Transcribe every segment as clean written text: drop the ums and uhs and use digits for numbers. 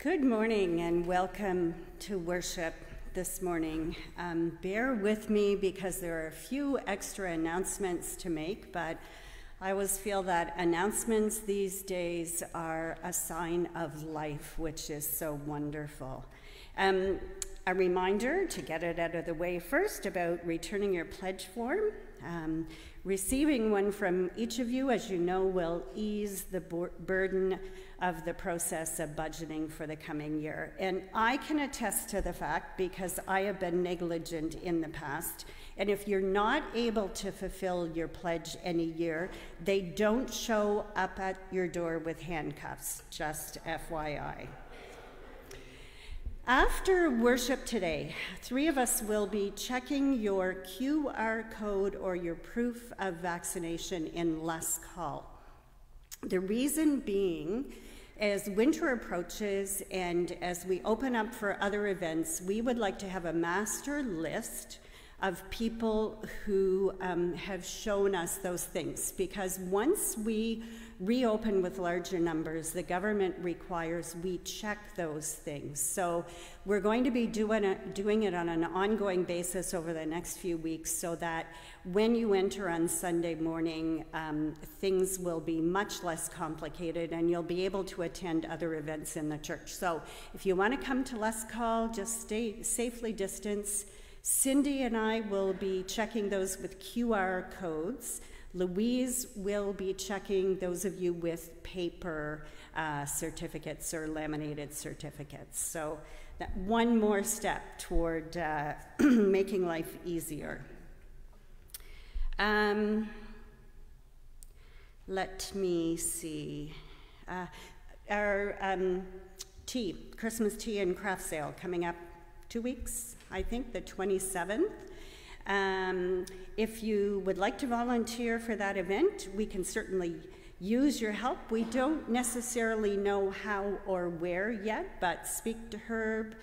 Good morning and welcome to worship this morning. Bear with me because there are a few extra announcements to make, but I always feel that announcements these days are a sign of life, which is so wonderful. A reminder to get it out of the way first about returning your pledge form. Receiving one from each of you, as you know, will ease the burden of the process of budgeting for the coming year. And I can attest to the fact because I have been negligent in the past. And if you're not able to fulfill your pledge any year, they don't show up at your door with handcuffs, just FYI. After worship today, 3 of us will be checking your QR code or your proof of vaccination in Lusk Hall. The reason being, as winter approaches and as we open up for other events, we would like to have a master list of people who have shown us those things, because once we reopen with larger numbers, the government requires we check those things. So we're going to be doing it on an ongoing basis over the next few weeks so that when you enter on Sunday morning, things will be much less complicated and you'll be able to attend other events in the church. So if you want to come to Lusk Hall, just stay safely distanced. Cindy and I will be checking those with QR codes. Louise will be checking those of you with paper certificates or laminated certificates. So that one more step toward making life easier. Let me see. Our Christmas tea and craft sale coming up 2 weeks, I think, the 27th. If you would like to volunteer for that event, we can certainly use your help. We don't necessarily know how or where yet, but speak to Herb,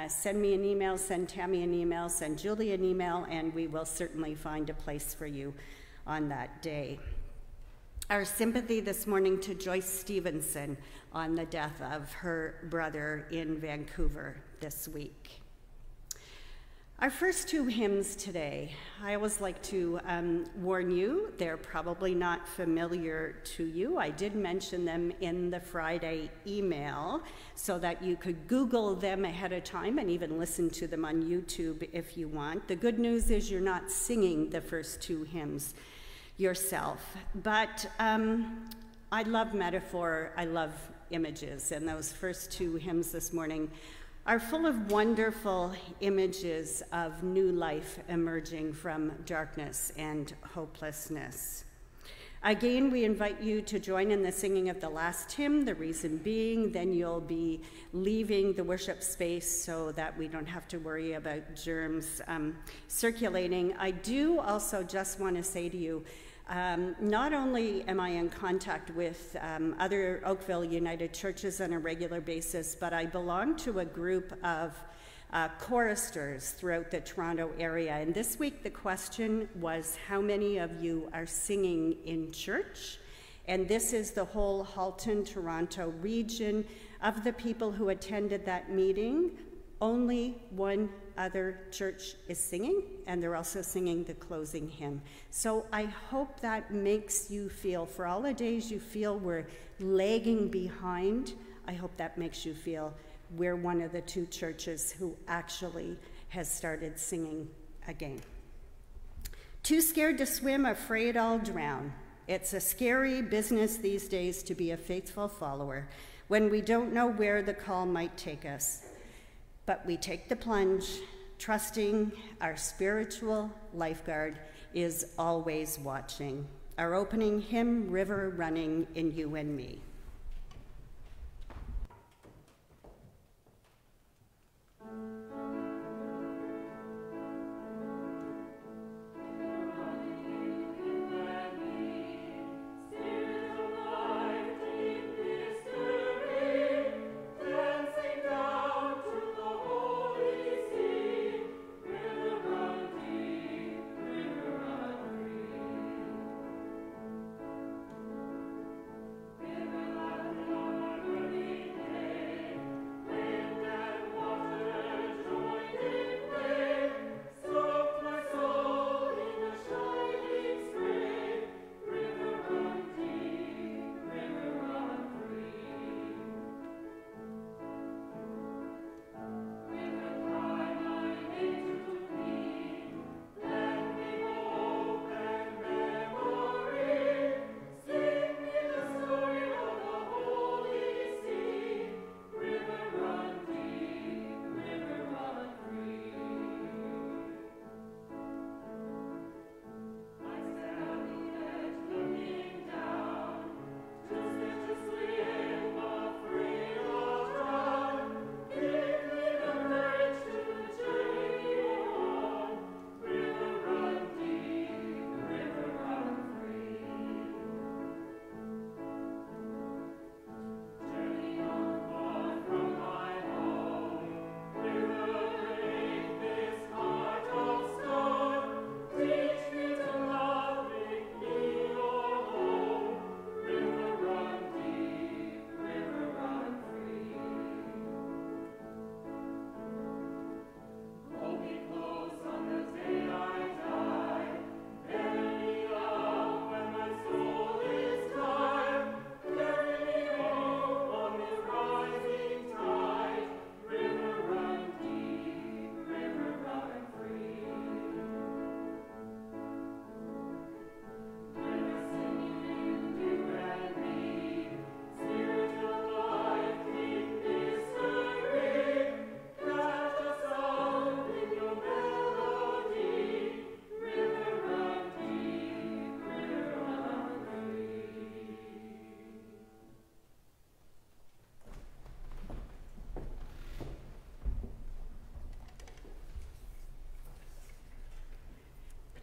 send me an email, send Tammy an email, send Julie an email, and we will certainly find a place for you on that day. Our sympathy this morning to Joyce Stevenson on the death of her brother in Vancouver this week. Our first 2 hymns today, I always like to warn you, they're probably not familiar to you. I did mention them in the Friday email so that you could Google them ahead of time and even listen to them on YouTube if you want. The good news is you're not singing the first 2 hymns yourself, but I love metaphor, I love images, and those first 2 hymns this morning are full of wonderful images of new life emerging from darkness and hopelessness. Again, we invite you to join in the singing of the last hymn, the reason being then you'll be leaving the worship space so that we don't have to worry about germs circulating. I do also just want to say to you, not only am I in contact with other Oakville United churches on a regular basis, but I belong to a group of choristers throughout the Toronto area. And this week the question was, how many of you are singing in church? And this is the whole Halton, Toronto region. Of the people who attended that meeting, only one other church is singing, and they're also singing the closing hymn. So I hope that makes you feel, for all the days you feel we're lagging behind, I hope that makes you feel we're one of the 2 churches who actually has started singing again. Too scared to swim, afraid I'll drown. It's a scary business these days to be a faithful follower when we don't know where the call might take us. But we take the plunge, trusting our spiritual lifeguard is always watching. Our opening hymn, River Running in You and Me. River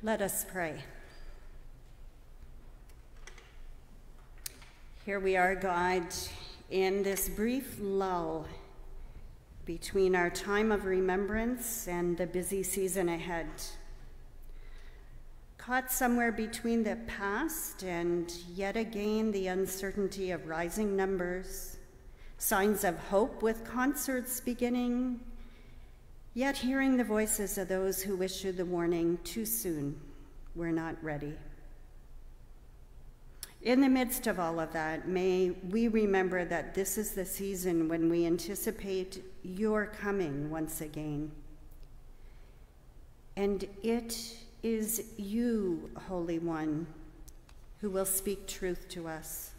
Let us pray. Here we are, God, in this brief lull between our time of remembrance and the busy season ahead. Caught somewhere between the past and yet again the uncertainty of rising numbers, signs of hope with concerts beginning, yet hearing the voices of those who issued the warning too soon, we're not ready. In the midst of all of that, may we remember that this is the season when we anticipate your coming once again. And it is you, Holy One, who will speak truth to us.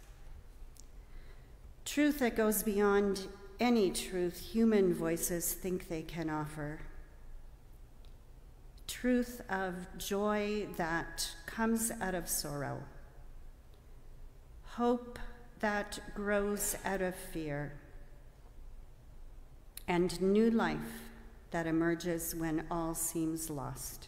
Truth that goes beyond any truth human voices think they can offer. Truth of joy that comes out of sorrow. Hope that grows out of fear. And new life that emerges when all seems lost.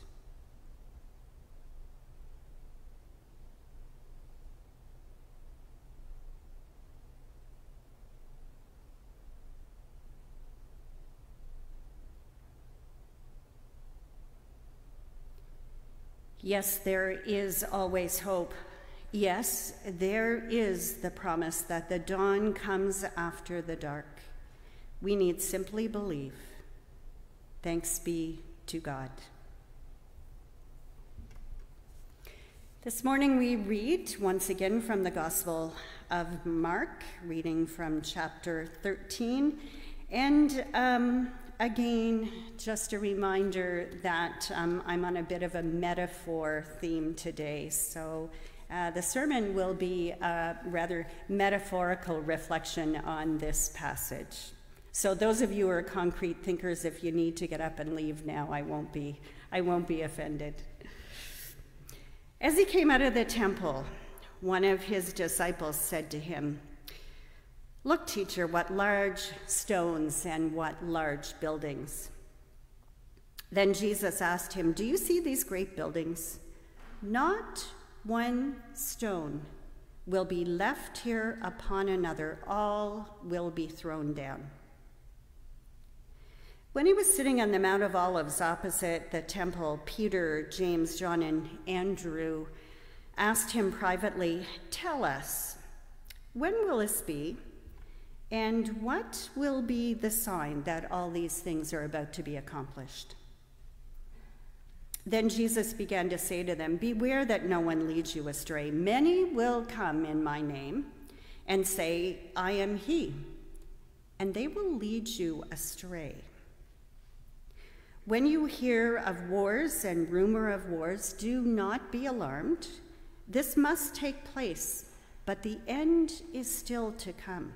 Yes, there is always hope. Yes, there is the promise that the dawn comes after the dark. We need simply believe. Thanks be to God. This morning we read once again from the Gospel of Mark, reading from chapter 13, and again, just a reminder that I'm on a bit of a metaphor theme today. So the sermon will be a rather metaphorical reflection on this passage. So those of you who are concrete thinkers, if you need to get up and leave now, I won't be offended. As he came out of the temple, one of his disciples said to him, "Look, teacher, what large stones and what large buildings." Then Jesus asked him, "Do you see these great buildings? Not one stone will be left here upon another. All will be thrown down." When he was sitting on the Mount of Olives opposite the temple, Peter, James, John, and Andrew asked him privately, "Tell us, when will this be? And what will be the sign that all these things are about to be accomplished?" Then Jesus began to say to them, "Beware that no one leads you astray. Many will come in my name and say, 'I am he,' and they will lead you astray. When you hear of wars and rumor of wars, do not be alarmed. This must take place, but the end is still to come.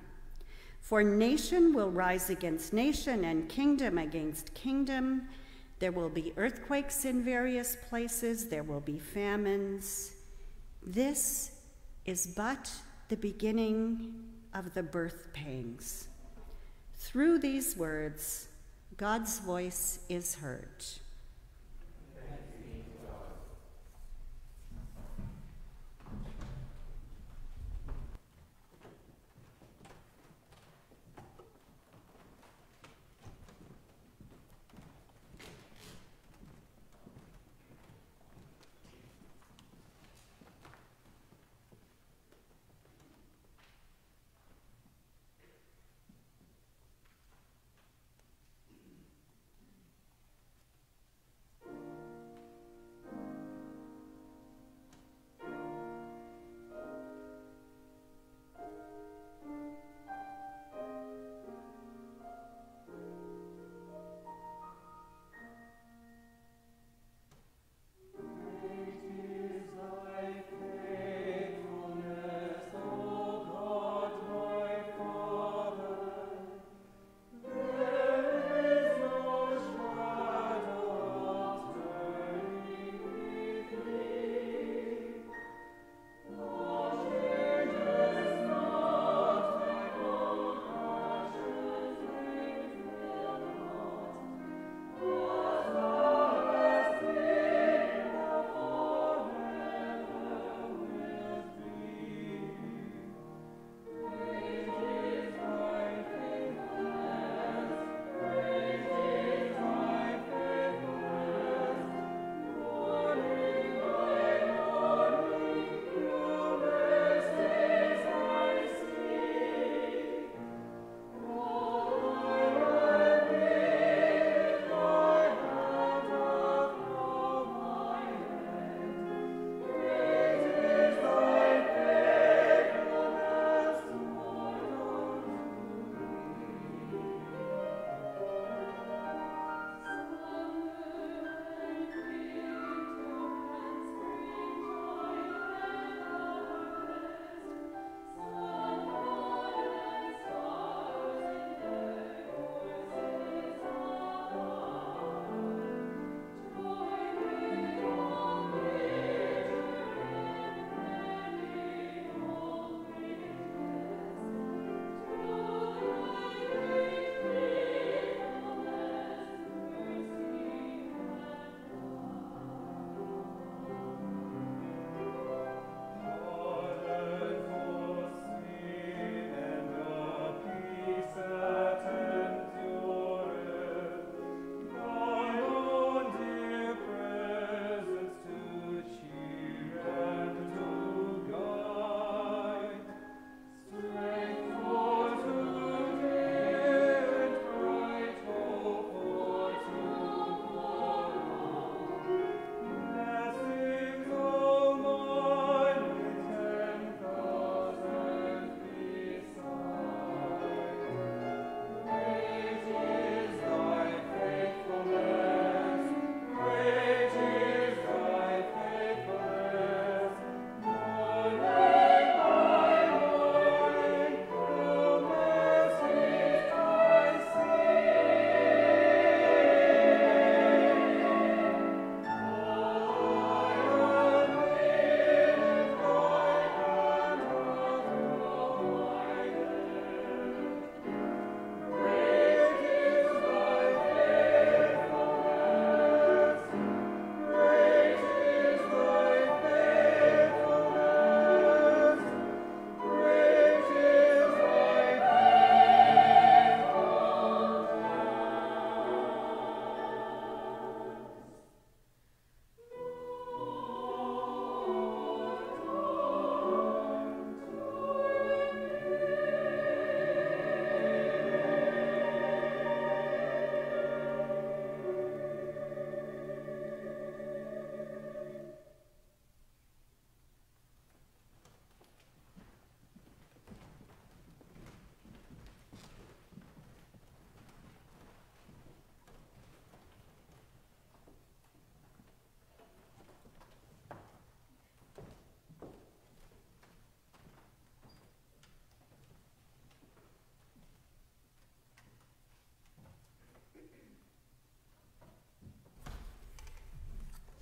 For nation will rise against nation and kingdom against kingdom. There will be earthquakes in various places. There will be famines. This is but the beginning of the birth pangs." Through these words, God's voice is heard.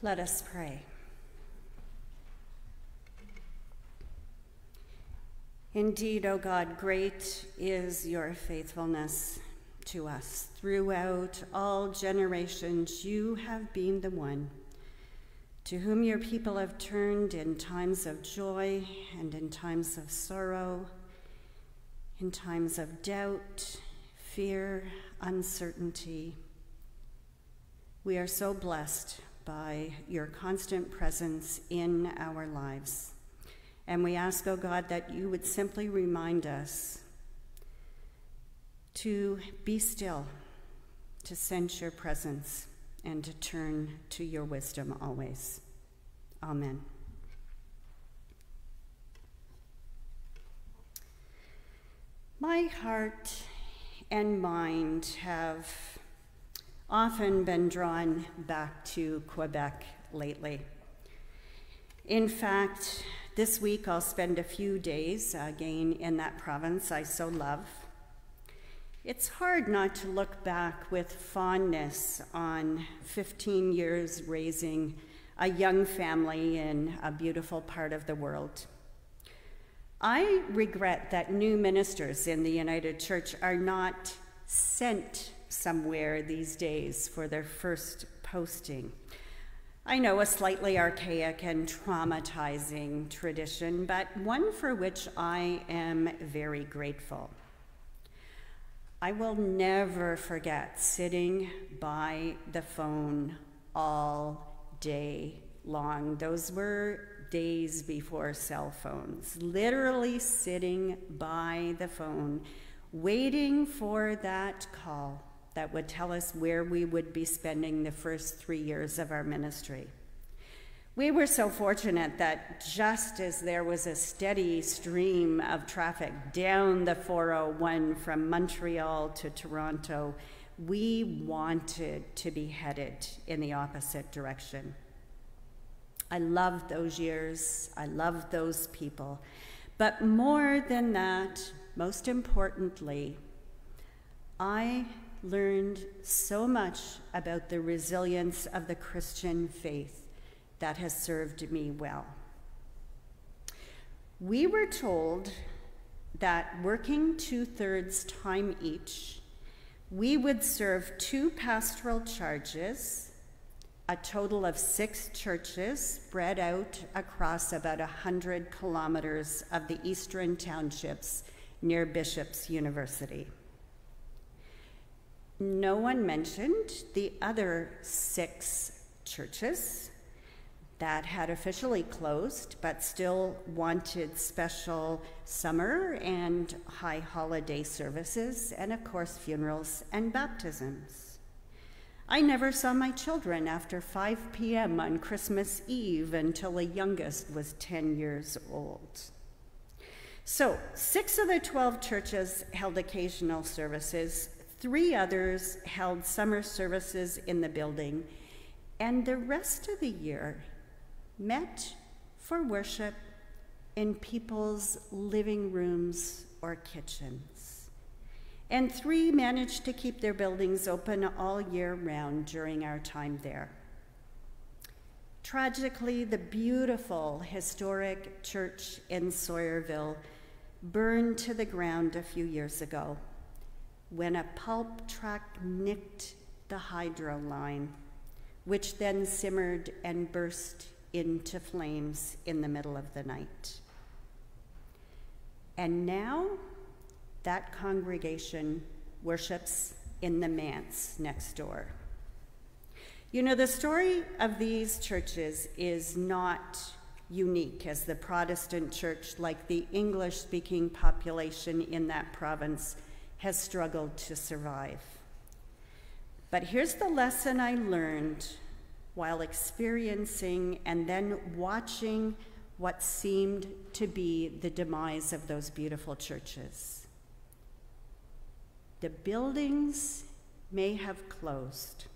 Let us pray. Indeed, O God, great is your faithfulness to us. Throughout all generations, you have been the one to whom your people have turned in times of joy and in times of sorrow, in times of doubt, fear, uncertainty. We are so blessed by your constant presence in our lives. And we ask, O God, that you would simply remind us to be still, to sense your presence, and to turn to your wisdom always. Amen. My heart and mind have often been drawn back to Quebec lately. In fact, this week I'll spend a few days again in that province I so love. It's hard not to look back with fondness on 15 years raising a young family in a beautiful part of the world. I regret that new ministers in the United Church are not sent somewhere these days for their first posting. I know, a slightly archaic and traumatizing tradition, but one for which I am very grateful. I will never forget sitting by the phone all day long. Those were days before cell phones, literally sitting by the phone, waiting for that call that would tell us where we would be spending the first 3 years of our ministry. We were so fortunate that just as there was a steady stream of traffic down the 401 from Montreal to Toronto, we wanted to be headed in the opposite direction. I loved those years, I loved those people, but more than that, most importantly, I learned so much about the resilience of the Christian faith that has served me well. We were told that working 2/3 time each, we would serve 2 pastoral charges, a total of 6 churches spread out across about 100 kilometers of the eastern townships near Bishop's University. No one mentioned the other 6 churches that had officially closed but still wanted special summer and high holiday services, and of course funerals and baptisms. I never saw my children after 5 p.m. on Christmas Eve until the youngest was 10 years old. So 6 of the 12 churches held occasional services, 3 others held summer services in the building, and the rest of the year met for worship in people's living rooms or kitchens. And 3 managed to keep their buildings open all year round during our time there. Tragically, the beautiful historic church in Sawyerville burned to the ground a few years ago when a pulp truck nicked the hydro line, which then simmered and burst into flames in the middle of the night. And now that congregation worships in the manse next door. You know, the story of these churches is not unique, as the Protestant church, like the English-speaking population in that province, has struggled to survive. But here's the lesson I learned while experiencing and then watching what seemed to be the demise of those beautiful churches. The buildings may have closed,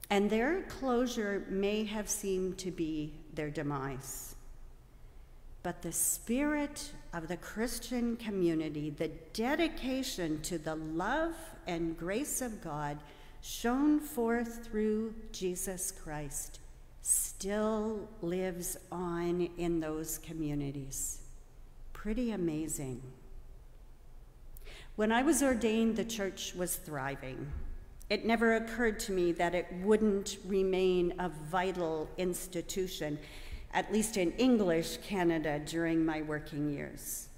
and their closure may have seemed to be their demise. But the spirit of the Christian community, the dedication to the love and grace of God, shone forth through Jesus Christ, still lives on in those communities. Pretty amazing. When I was ordained, the church was thriving. It never occurred to me that it wouldn't remain a vital institution, at least in English Canada, during my working years.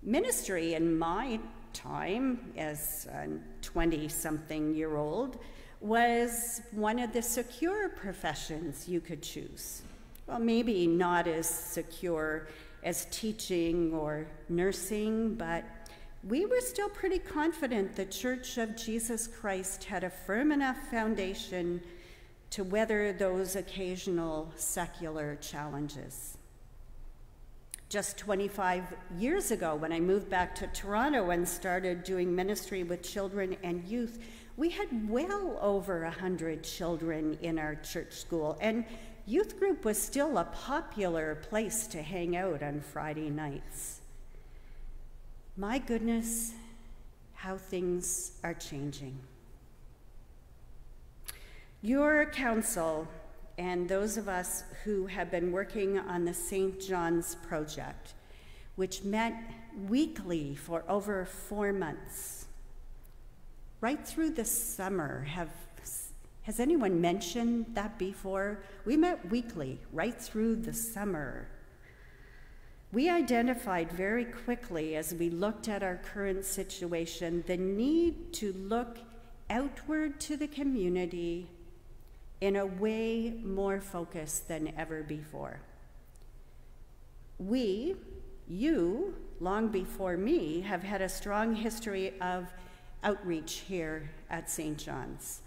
Ministry in my time as a 20-something-year-old was one of the secure professions you could choose. Well, maybe not as secure as teaching or nursing, but we were still pretty confident the Church of Jesus Christ had a firm enough foundation to weather those occasional secular challenges. Just 25 years ago, when I moved back to Toronto and started doing ministry with children and youth, we had well over 100 children in our church school, and youth group was still a popular place to hang out on Friday nights. My goodness, how things are changing. Your council and those of us who have been working on the St. John's Project, which met weekly for over 4 months, right through the summer. Has anyone mentioned that before? We met weekly, right through the summer. We identified very quickly, as we looked at our current situation, the need to look outward to the community in a way more focused than ever before. You, long before me, have had a strong history of outreach here at St. John's.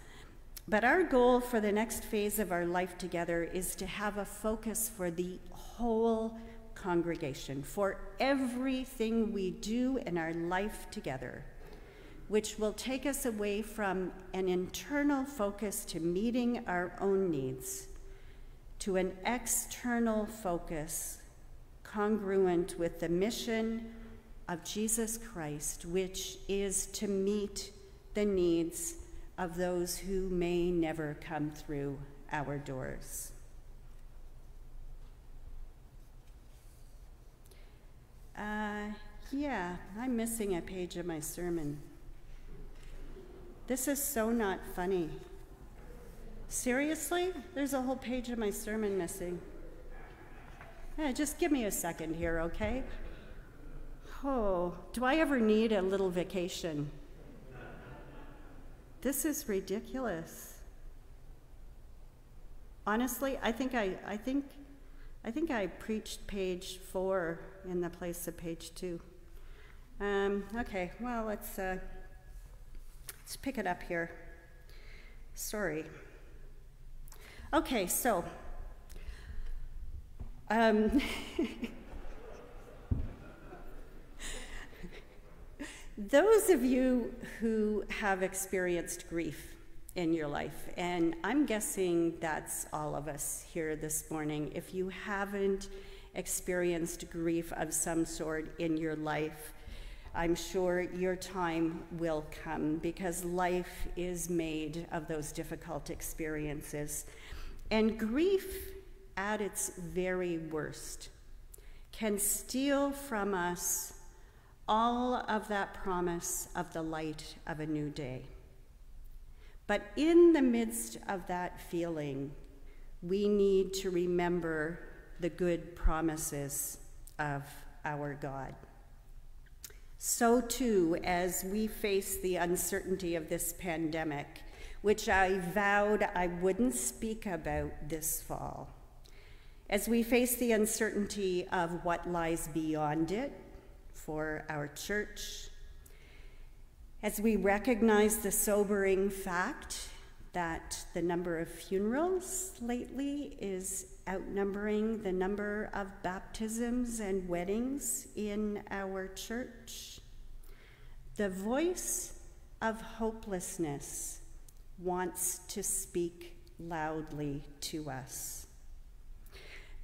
But our goal for the next phase of our life together is to have a focus for the whole congregation, for everything we do in our life together, which will take us away from an internal focus to meeting our own needs to an external focus congruent with the mission of Jesus Christ, which is to meet the needs of those who may never come through our doors. Yeah, I'm missing a page of my sermon. This is so not funny. Seriously? There's a whole page of my sermon missing. Yeah, just give me a second here, okay? Oh, do I ever need a little vacation? This is ridiculous. Honestly, I think I preached page 4 in the place of page 2. Okay, well, let's pick it up here. Sorry. Okay, so those of you who have experienced grief in your life, and I'm guessing that's all of us here this morning, if you haven't experienced grief of some sort in your life, I'm sure your time will come, because life is made of those difficult experiences. And grief, at its very worst, can steal from us all of that promise of the light of a new day. But in the midst of that feeling, we need to remember the good promises of our God. So too, as we face the uncertainty of this pandemic, which I vowed I wouldn't speak about this fall, as we face the uncertainty of what lies beyond it for our church, as we recognize the sobering fact that the number of funerals lately is outnumbering the number of baptisms and weddings in our church, the voice of hopelessness wants to speak loudly to us.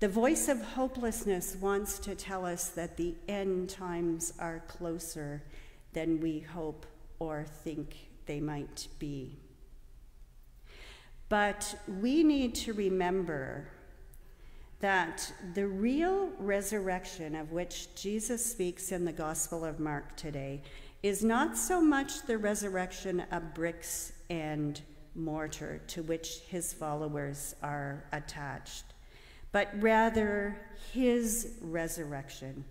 The voice of hopelessness wants to tell us that the end times are closer than we hope or think they might be. But we need to remember that the real resurrection of which Jesus speaks in the Gospel of Mark today is not so much the resurrection of bricks and mortar to which his followers are attached, but rather his resurrection,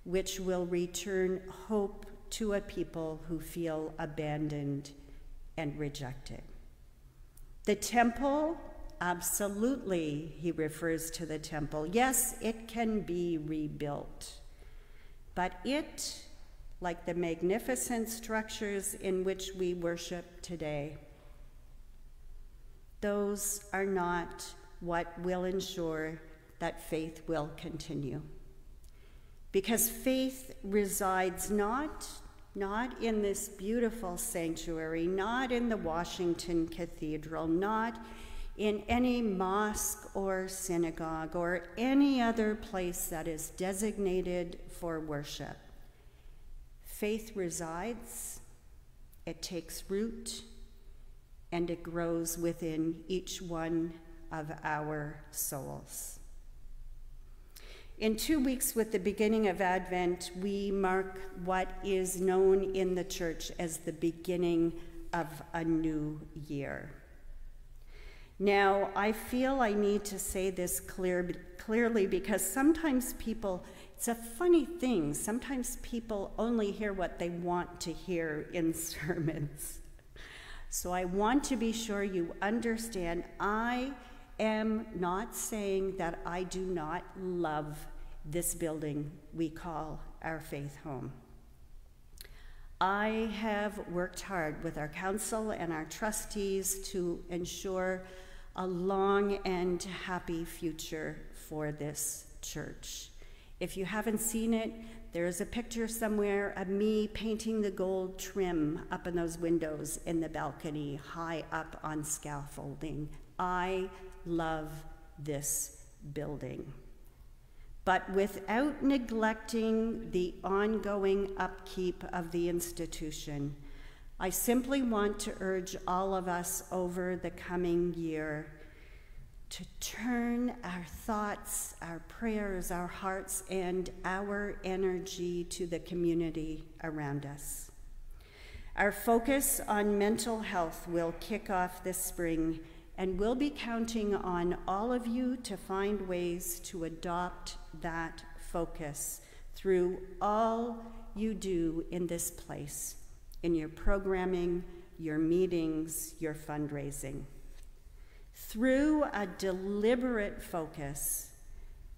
which will return hope to a people who feel abandoned and rejected. The temple, absolutely, he refers to the temple. Yes, it can be rebuilt, but it, like the magnificent structures in which we worship today, those are not what will ensure that faith will continue. Because faith resides not in this beautiful sanctuary, not in the Washington Cathedral, not in any mosque or synagogue or any other place that is designated for worship. Faith resides, it takes root, and it grows within each one of our souls. In 2 weeks, with the beginning of Advent, we mark what is known in the church as the beginning of a new year. Now, I feel I need to say this clearly because sometimes people, it's a funny thing, sometimes people only hear what they want to hear in sermons. So I want to be sure you understand, I am not saying that I do not love this building we call our faith home. I have worked hard with our council and our trustees to ensure a long and happy future for this church. If you haven't seen it, there's a picture somewhere of me painting the gold trim up in those windows in the balcony, high up on scaffolding. I love this building. But without neglecting the ongoing upkeep of the institution, I simply want to urge all of us over the coming year to turn our thoughts, our prayers, our hearts, and our energy to the community around us. Our focus on mental health will kick off this spring, and we'll be counting on all of you to find ways to adopt that focus through all you do in this place, in your programming, your meetings, your fundraising. Through a deliberate focus,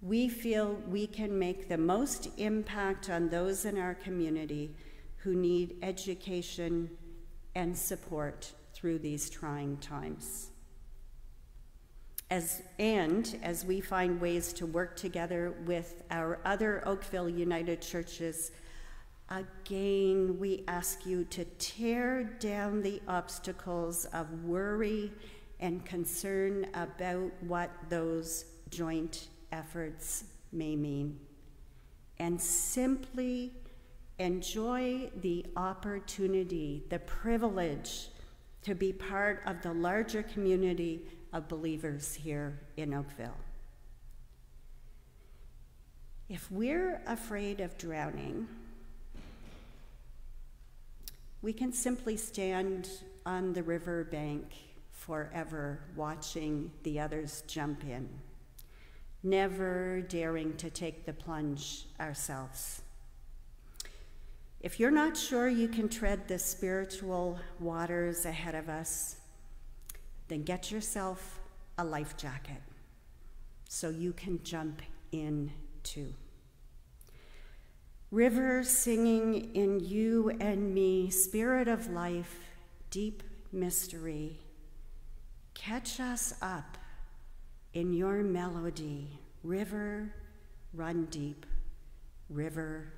we feel we can make the most impact on those in our community who need education and support through these trying times. As we find ways to work together with our other Oakville United Churches, again, we ask you to tear down the obstacles of worry and concern about what those joint efforts may mean, and simply enjoy the opportunity, the privilege to be part of the larger community of believers here in Oakville. If we're afraid of drowning, we can simply stand on the river bank forever, watching the others jump in, never daring to take the plunge ourselves. If you're not sure you can tread the spiritual waters ahead of us, then get yourself a life jacket so you can jump in too. River singing in you and me, spirit of life, deep mystery, catch us up in your melody. River, run deep. River,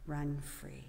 run free.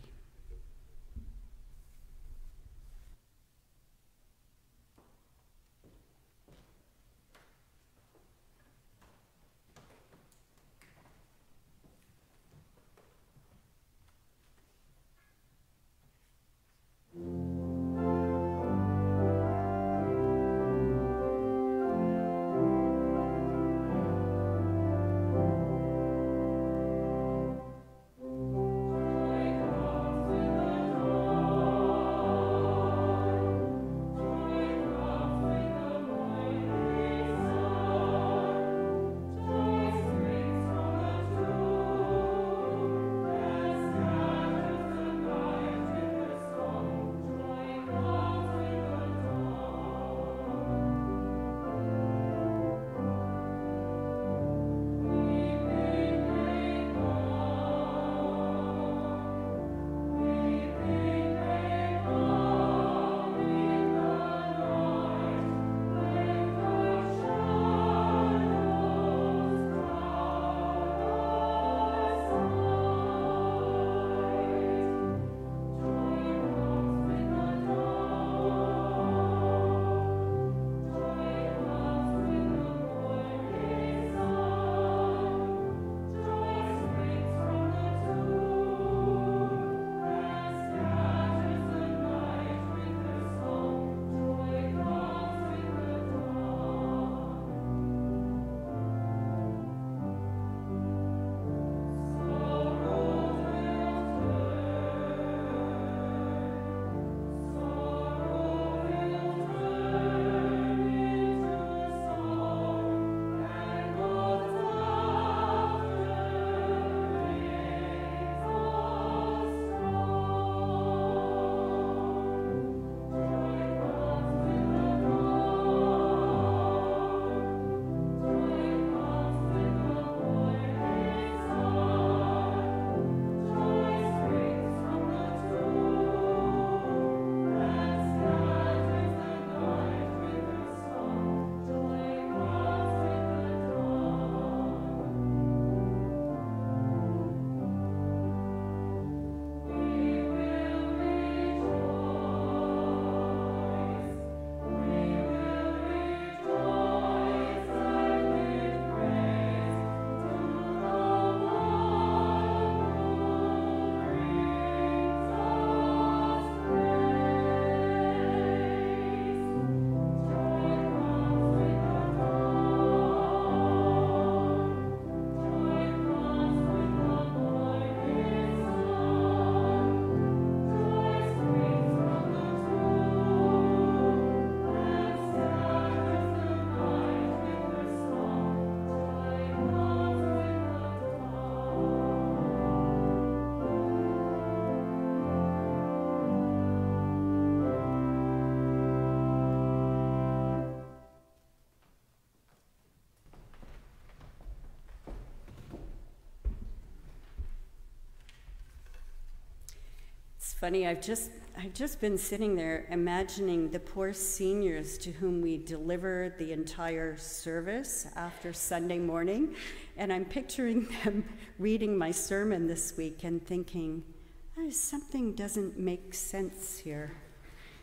funny, I've just been sitting there imagining the poor seniors to whom we deliver the entire service after Sunday morning, and I'm picturing them reading my sermon this week and thinking, oh, something doesn't make sense here.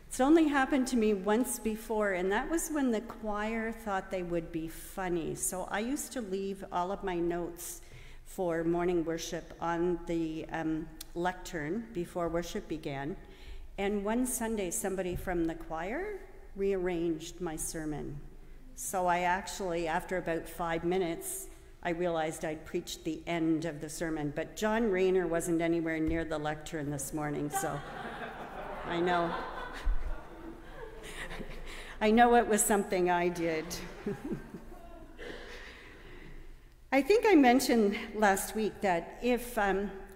It's only happened to me once before, and that was when the choir thought they would be funny. So I used to leave all of my notes for morning worship on the lectern before worship began. And one Sunday, somebody from the choir rearranged my sermon. So I actually, after about 5 minutes, I realized I'd preached the end of the sermon. But John Rayner wasn't anywhere near the lectern this morning, so I know. I know it was something I did. I think I mentioned last week that if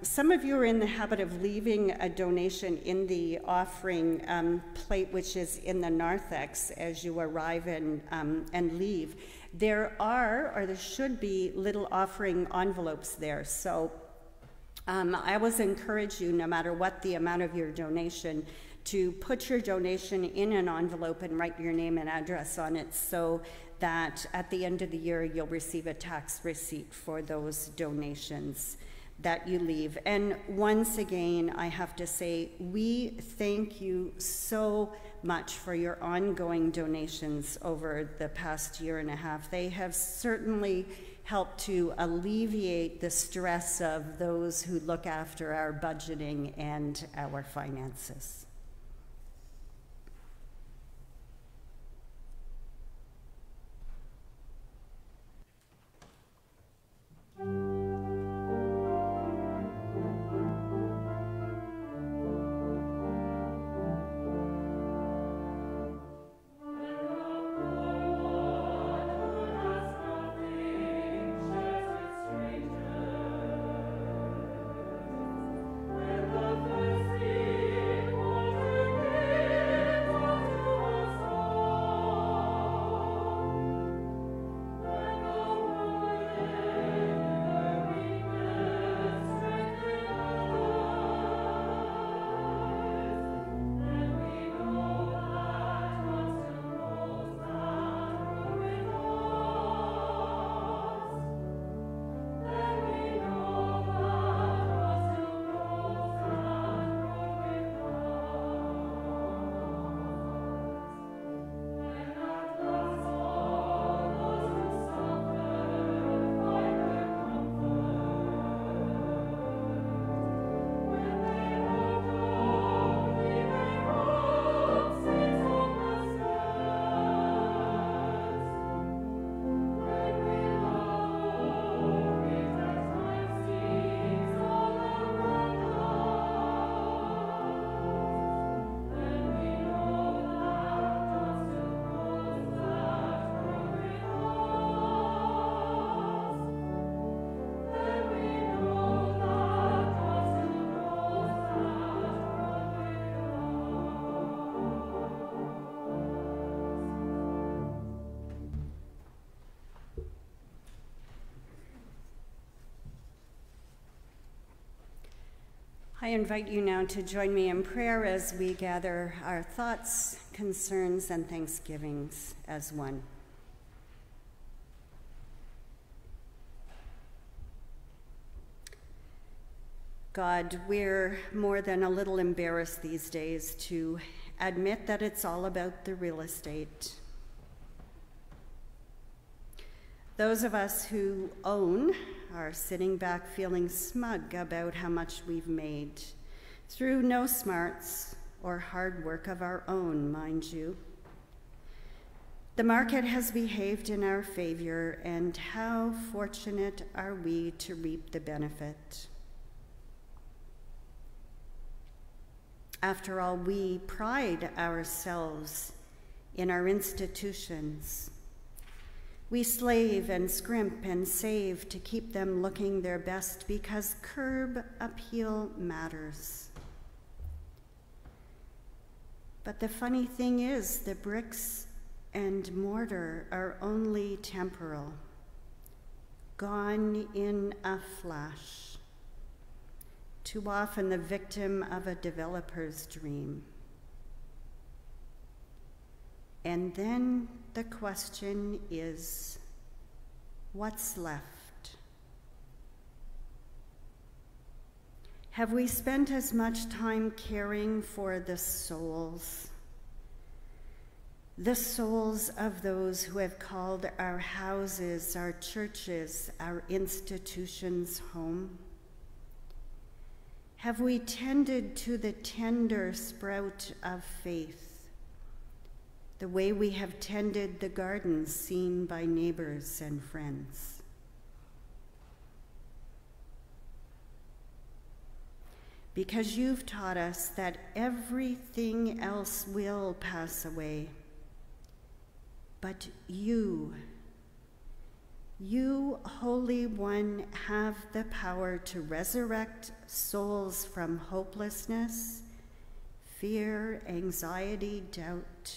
some of you are in the habit of leaving a donation in the offering plate, which is in the narthex as you arrive and leave, there should be little offering envelopes there. So I always encourage you, no matter what the amount of your donation, to put your donation in an envelope and write your name and address on it so that at the end of the year you'll receive a tax receipt for those donations that you leave. And once again, I have to say, we thank you so much for your ongoing donations over the past year and a half. They have certainly helped to alleviate the stress of those who look after our budgeting and our finances. I invite you now to join me in prayer as we gather our thoughts, concerns, and thanksgivings as one. God, we're more than a little embarrassed these days to admit that it's all about the real estate. Those of us who own are sitting back feeling smug about how much we've made, through no smarts or hard work of our own, mind you. The market has behaved in our favor, and how fortunate are we to reap the benefit. After all, we pride ourselves in our institutions. We slave and scrimp and save to keep them looking their best because curb appeal matters. But the funny thing is, the bricks and mortar are only temporal, gone in a flash. too often the victim of a developer's dream. And then the question is, what's left? Have we spent as much time caring for the souls of those who have called our houses, our churches, our institutions home? Have we tended to the tender sprout of faith, the way we have tended the gardens seen by neighbors and friends? Because you've taught us that everything else will pass away, but you, Holy One, have the power to resurrect souls from hopelessness, fear, anxiety, doubt.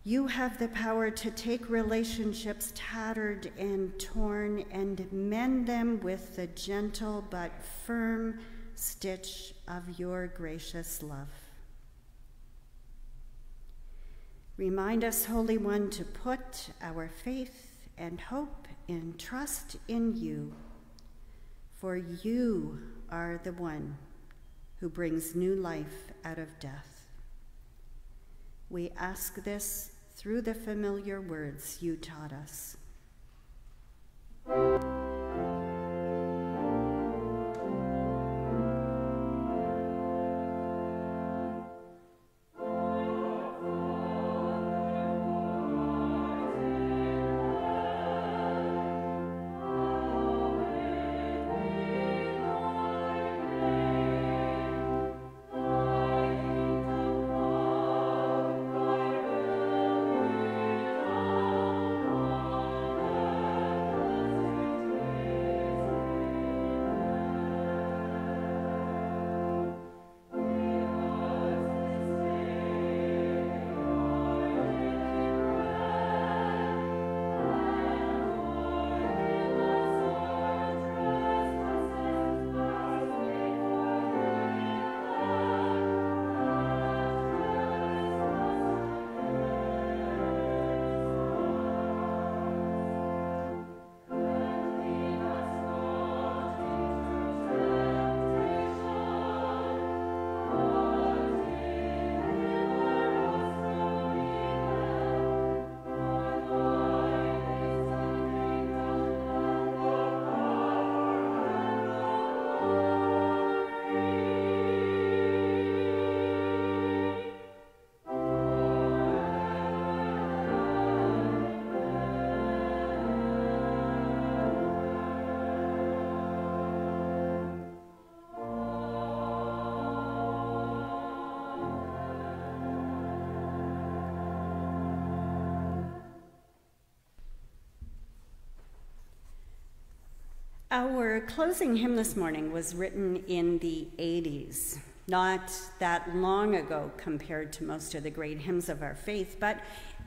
You have the power to take relationships tattered and torn and mend them with the gentle but firm stitch of your gracious love. Remind us, Holy One, to put our faith and hope and trust in you, for you are the one who brings new life out of death. We ask this through the familiar words you taught us. Our closing hymn this morning was written in the 80s, not that long ago compared to most of the great hymns of our faith, but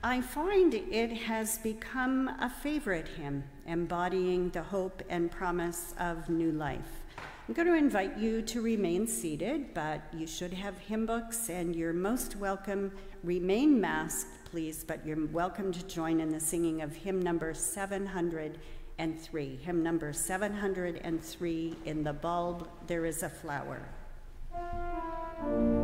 I find it has become a favorite hymn, embodying the hope and promise of new life. I'm going to invite you to remain seated, but you should have hymn books, and you're most welcome. Remain masked, please, but you're welcome to join in the singing of hymn number 703. Hymn number 703, In the Bulb There is a Flower. Thank you.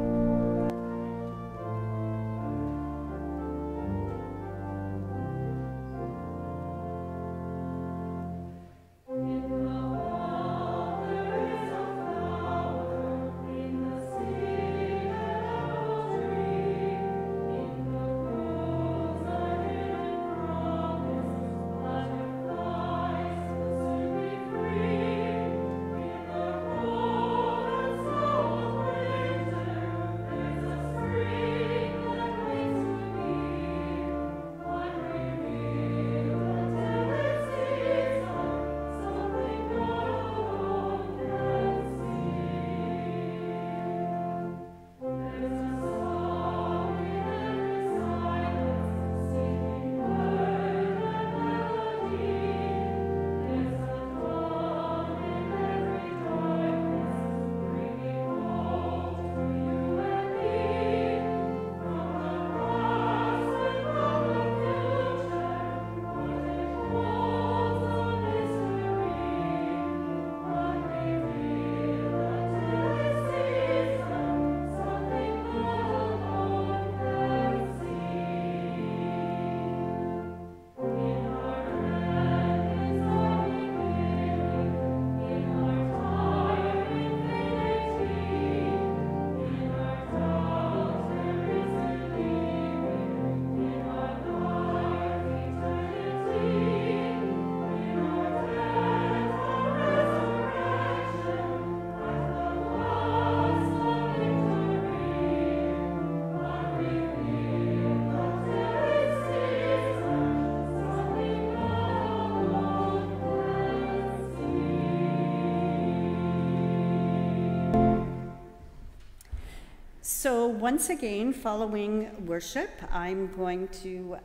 So once again, following worship, I'm going to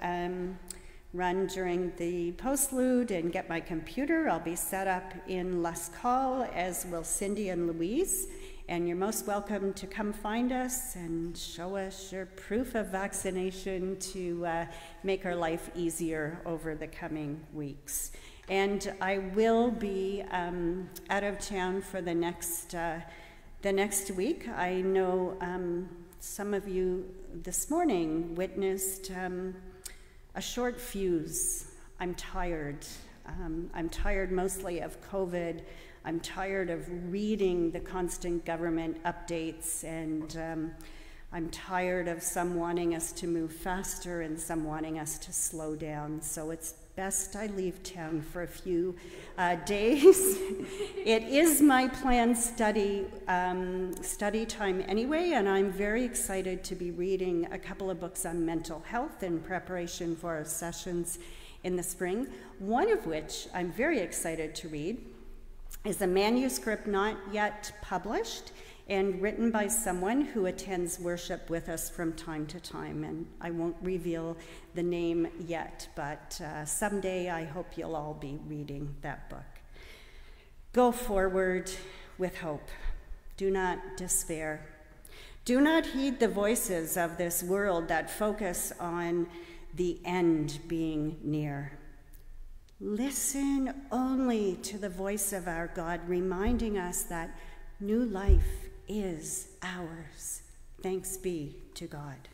run during the postlude and get my computer. I'll be set up in Lascaux, as will Cindy and Louise. And you're most welcome to come find us and show us your proof of vaccination to make our life easier over the coming weeks. And I will be out of town for the next week. I know some of you this morning witnessed a short fuse. I'm tired. I'm tired mostly of COVID. I'm tired of reading the constant government updates, and I'm tired of some wanting us to move faster and some wanting us to slow down. So it's best I leave town for a few days. It is my planned study time anyway, and I'm very excited to be reading a couple of books on mental health in preparation for our sessions in the spring, one of which I'm very excited to read is a manuscript not yet published and written by someone who attends worship with us from time to time. And I won't reveal the name yet, but someday I hope you'll all be reading that book. Go forward with hope. Do not despair. Do not heed the voices of this world that focus on the end being near. Listen only to the voice of our God, reminding us that new life is ours. Thanks be to God.